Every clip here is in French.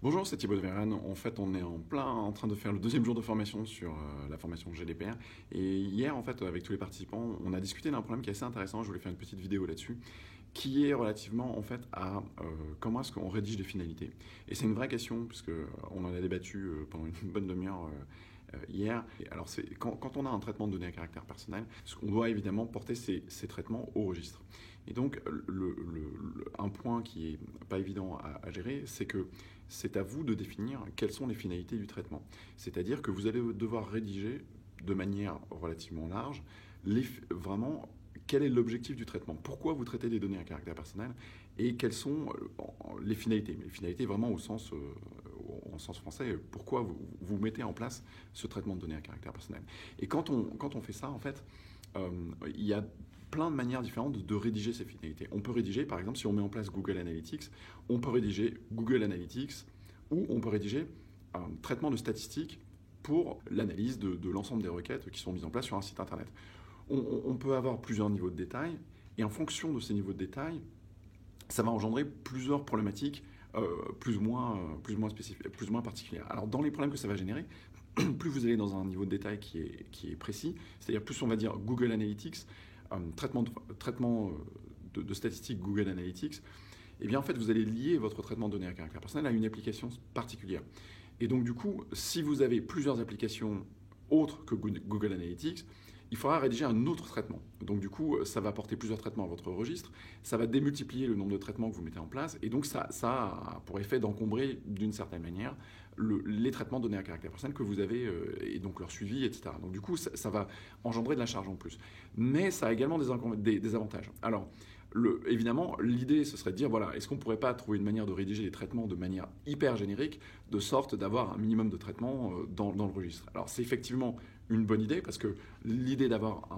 Bonjour, c'est Thibaut de Vérane. En fait, on est en train de faire le deuxième jour de formation sur la formation GDPR. Et hier, en fait, avec tous les participants, on a discuté d'un problème qui est assez intéressant. Je voulais faire une petite vidéo là-dessus, qui est relativement, en fait, à comment est-ce qu'on rédige des finalités. Et c'est une vraie question, puisque on en a débattu pendant une bonne demi-heure hier. Et alors, quand on a un traitement de données à caractère personnel, on doit évidemment porter ces traitements au registre. Et donc, un point qui est pas évident à gérer, c'est que c'est à vous de définir quelles sont les finalités du traitement. C'est-à-dire que vous allez devoir rédiger de manière relativement large vraiment quel est l'objectif du traitement, pourquoi vous traitez des données à caractère personnel et quelles sont les finalités. Mais les finalités vraiment au sens français, pourquoi vous mettez en place ce traitement de données à caractère personnel. Et quand on fait ça, en fait, il y a plein de manières différentes de rédiger ces finalités. On peut rédiger, par exemple, si on met en place Google Analytics, on peut rédiger Google Analytics ou on peut rédiger un traitement de statistiques pour l'analyse de l'ensemble des requêtes qui sont mises en place sur un site internet. On peut avoir plusieurs niveaux de détail et en fonction de ces niveaux de détail, ça va engendrer plusieurs problématiques plus ou moins spécifiques, plus ou moins particulières. Alors dans les problèmes que ça va générer, plus vous allez dans un niveau de détail qui est précis, c'est-à-dire plus on va dire Google Analytics, traitement de statistiques Google Analytics, et bien en fait vous allez lier votre traitement de données à caractère personnel à une application particulière. Et donc du coup, si vous avez plusieurs applications autres que Google Analytics, il faudra rédiger un autre traitement. Donc du coup, ça va apporter plusieurs traitements à votre registre, ça va démultiplier le nombre de traitements que vous mettez en place, et donc ça a pour effet d'encombrer d'une certaine manière les traitements de données à caractère personnel que vous avez, et donc leur suivi, etc. Donc du coup, ça va engendrer de la charge en plus. Mais ça a également des avantages. Alors, évidemment, l'idée, ce serait de dire, voilà, est-ce qu'on ne pourrait pas trouver une manière de rédiger les traitements de manière hyper générique, de sorte d'avoir un minimum de traitements dans le registre. Alors c'est effectivement une bonne idée, parce que l'idée d'avoir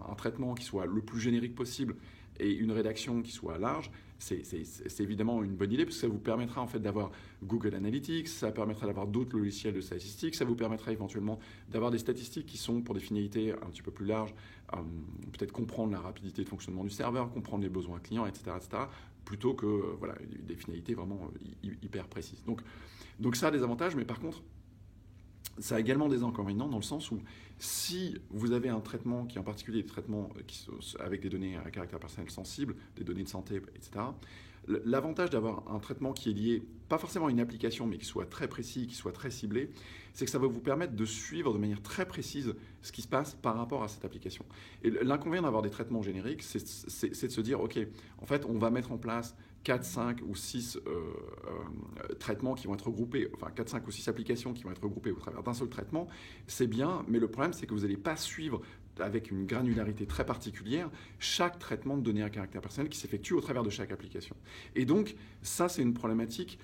un traitement qui soit le plus générique possible et une rédaction qui soit large, c'est évidemment une bonne idée, parce que ça vous permettra en fait d'avoir Google Analytics, ça permettra d'avoir d'autres logiciels de statistiques, ça vous permettra éventuellement d'avoir des statistiques qui sont pour des finalités un petit peu plus larges, peut-être comprendre la rapidité de fonctionnement du serveur, comprendre les besoins clients, etc., plutôt que voilà, des finalités vraiment hyper précises. Donc ça a des avantages, mais par contre, ça a également des inconvénients dans le sens où si vous avez un traitement qui est en particulier des traitements avec des données à caractère personnel sensible, des données de santé, etc., l'avantage d'avoir un traitement qui est lié, pas forcément à une application, mais qui soit très précis, qui soit très ciblé, c'est que ça va vous permettre de suivre de manière très précise ce qui se passe par rapport à cette application. Et l'inconvénient d'avoir des traitements génériques, c'est de se dire, OK, en fait, on va mettre en place 4, 5 ou 6 traitements qui vont être regroupés, enfin 4, 5 ou 6 applications qui vont être regroupées au travers d'un seul traitement, c'est bien, mais le problème c'est que vous n'allez pas suivre avec une granularité très particulière chaque traitement de données à caractère personnel qui s'effectue au travers de chaque application. Et donc ça c'est une problématique.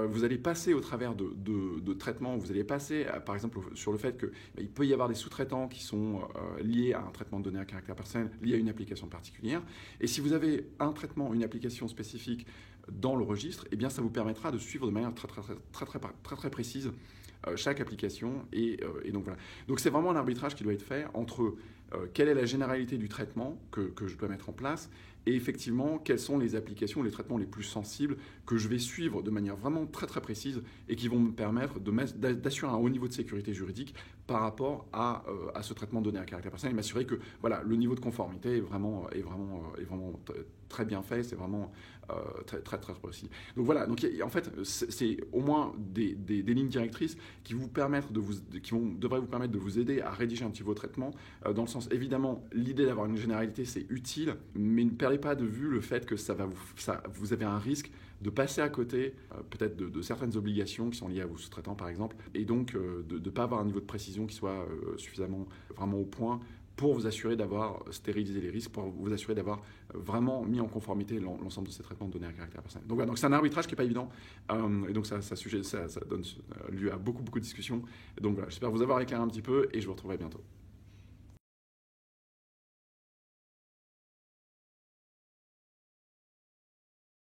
Vous allez passer au travers de traitements, vous allez passer par exemple sur le fait qu'il peut y avoir des sous-traitants qui sont liés à un traitement de données à caractère personnel, liés à une application particulière. Et si vous avez un traitement, une application spécifique dans le registre, eh bien ça vous permettra de suivre de manière très précise chaque application. Et donc voilà. Donc c'est vraiment un arbitrage qui doit être fait entre quelle est la généralité du traitement que je dois mettre en place et effectivement quelles sont les applications, les traitements les plus sensibles que je vais suivre de manière vraiment très précise et qui vont me permettre d'assurer un haut niveau de sécurité juridique par rapport à ce traitement de données à caractère personnel et m'assurer que voilà, le niveau de conformité est vraiment très bien fait, c'est vraiment très précis. Donc voilà, donc en fait c'est au moins des lignes directrices qui devraient vous permettre de vous aider à rédiger un petit peu vos traitements dans le sens, évidemment, l'idée d'avoir une généralité c'est utile, mais ne perdez pas de vue le fait que vous avez un risque de passer à côté peut-être de certaines obligations qui sont liées à vos sous-traitants par exemple, et donc de ne pas avoir un niveau de précision qui soit suffisamment vraiment au point pour vous assurer d'avoir stérilisé les risques, pour vous assurer d'avoir vraiment mis en conformité l'ensemble de ces traitements de données à caractère personnel. Donc voilà, donc c'est un arbitrage qui n'est pas évident, et donc ça donne lieu à beaucoup de discussions. Donc voilà, j'espère vous avoir éclairé un petit peu, et je vous retrouverai bientôt.